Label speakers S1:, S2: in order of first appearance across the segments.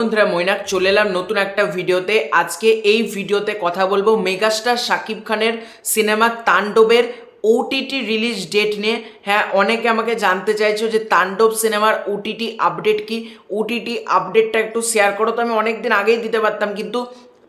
S1: বন্ধুরা মৈনাক চলে এলাম নতুন একটা ভিডিওতে। আজকে এই ভিডিওতে কথা বলবো মেগাস্টার শাকিব খানের সিনেমা তাণ্ডবের ওটিটি রিলিজ ডেট নিয়ে। হ্যাঁ, অনেকে আমাকে জানতে চাইছো যে তাণ্ডব সিনেমার ওটিটি আপডেট কি, ওটিটি আপডেটটা একটু শেয়ার করো। তো আমি অনেক দিন আগেই দিতে পারতাম, কিন্তু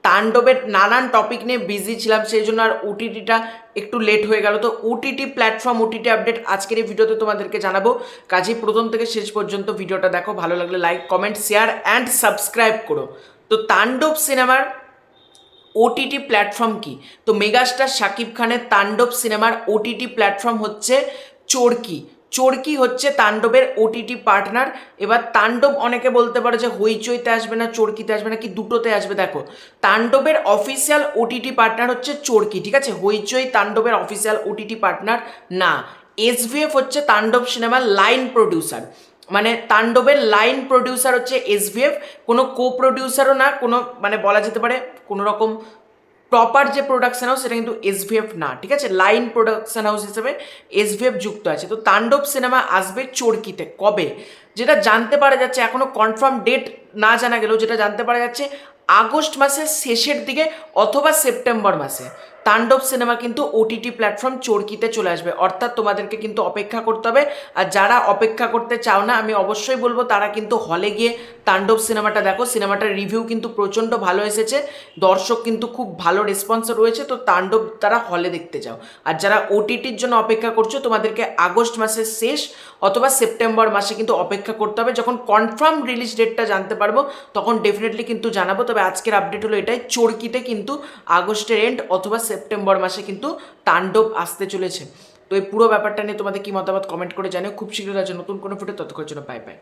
S1: তাণ্ডবের নানান টপিক নিয়ে বিজি ছিলাম, সেই জন্য আর ওটিটিটা একটু লেট হয়ে গেল। তো ওটিটি প্ল্যাটফর্ম, ওটিটি আপডেট আজকের এই ভিডিওতে তোমাদেরকে জানাবো। কাজেই প্রথম থেকে শেষ পর্যন্ত ভিডিওটা দেখো, ভালো লাগলে like, comment, share and subscribe করো। তো তাণ্ডব সিনেমার ওটিটি প্ল্যাটফর্ম কি? তো মেগাস্টার শাকিব খানের তাণ্ডব সিনেমার ওটিটি প্ল্যাটফর্ম হচ্ছে চরকি। চরকি হচ্ছে তাণ্ডবের ওটিটি পার্টনার। এবার তাণ্ডব অনেকে বলতে পারে যে হইচইতে আসবে না, চরকিতে আসবে না, কি দুটোতে আসবে। দেখো, তাণ্ডবের অফিসিয়াল ওটিটি পার্টনার হচ্ছে চরকি, ঠিক আছে? হইচই তাণ্ডবের অফিসিয়াল ওটিটি পার্টনার না। এসভিএফ হচ্ছে তাণ্ডব সিনেমার লাইন প্রডিউসার, মানে তাণ্ডবের লাইন প্রডিউসার হচ্ছে এসভিএফ। কোনো কো প্রডিউসারও না, কোনো মানে বলা যেতে পারে কোনো রকম প্রপার যে প্রোডাকশন হাউস সেটা কিন্তু এসভিএফ না, ঠিক আছে? লাইন প্রোডাকশন হাউস হিসেবে এসভিএফ যুক্ত আছে। তো তাণ্ডব সিনেমা আসবে চরকিতে কবে, যেটা জানতে পারা যাচ্ছে, এখনো কনফার্ম ডেট না জানা গেলেও যেটা জানতে পারা যাচ্ছে, আগস্ট মাসের শেষের দিকে অথবা সেপ্টেম্বর মাসে তাণ্ডব সিনেমা কিন্তু ওটিটি প্ল্যাটফর্ম চরকিতে চলে আসবে। অর্থাৎ তোমাদেরকে কিন্তু অপেক্ষা করতে হবে। আর যারা অপেক্ষা করতে চাও না, আমি অবশ্যই বলবো তারা কিন্তু হলে গিয়ে তাণ্ডব সিনেমাটা দেখো। সিনেমাটার রিভিউ কিন্তু প্রচণ্ড ভালো এসেছে, দর্শক কিন্তু খুব ভালো রেসপন্স রয়েছে। তো তাণ্ডব তারা হলে দেখতে যাও। আর যারা ওটিটির জন্য অপেক্ষা করছো, তোমাদেরকে আগস্ট মাসের শেষ অথবা সেপ্টেম্বর মাসে কিন্তু অপেক্ষা করতে হবে। যখন কনফার্ম রিলিজ ডেটটা জানতে পারবো তখন ডেফিনেটলি কিন্তু জানাবো। তবে আজকের আপডেট হলো এটাই, চরকিতে কিন্তু আগস্টের এন্ড অথবা সেপ্টেম্বর মাসে কিন্তু তাণ্ডব আসতে চলেছে। তো এই পুরো ব্যাপারটা নিয়ে তোমাদের কি মতামত কমেন্ট করে জানিও। খুব শীঘ্রই আছে নতুন কোনো ভিডিও, ততক্ষণের জন্য বাই বাই।